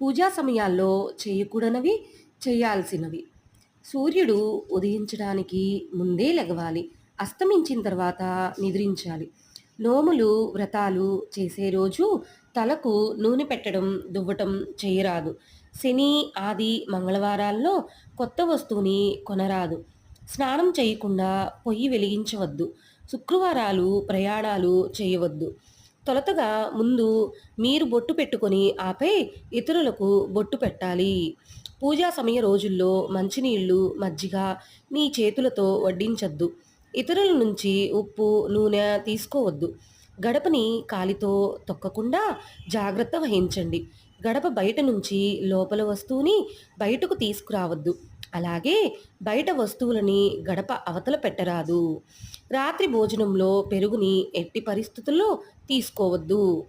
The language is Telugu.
పూజా సమయాల్లో చేయకూడనివి, చేయాల్సినవి. సూర్యుడు ఉదయించడానికి ముందే లెగవాలి. అస్తమించిన తర్వాత నిద్రించాలి. నోములు, వ్రతాలు చేసే రోజు తలకు నూనె పెట్టడం, దువ్వటం చేయరాదు. శని, ఆది, మంగళవారాల్లో కొత్త వస్తువుని కొనరాదు. స్నానం చేయకుండా పొయ్యి వెలిగించవద్దు. శుక్రవారాలు ప్రయాణాలు చేయవద్దు. తొలుతగా ముందు మీరు బొట్టు పెట్టుకొని ఆపై ఇతరులకు బొట్టు పెట్టాలి. పూజా సమయ రోజుల్లో మంచినీళ్ళు, మజ్జిగ మీ చేతులతో వడ్డించొద్దు. ఇతరుల నుంచి ఉప్పు, నూనె తీసుకోవద్దు. గడపని కాలితో తొక్కకుండా జాగ్రత్త వహించండి. గడప బయట నుంచి లోపల వస్తువుని బయటకు తీసుకురావద్దు. అలాగే బయట వస్తువులని గడప అవతల పెట్టరాదు. రాత్రి భోజనంలో పెరుగుని ఎట్టి పరిస్థితుల్లో తీసుకోవద్దు.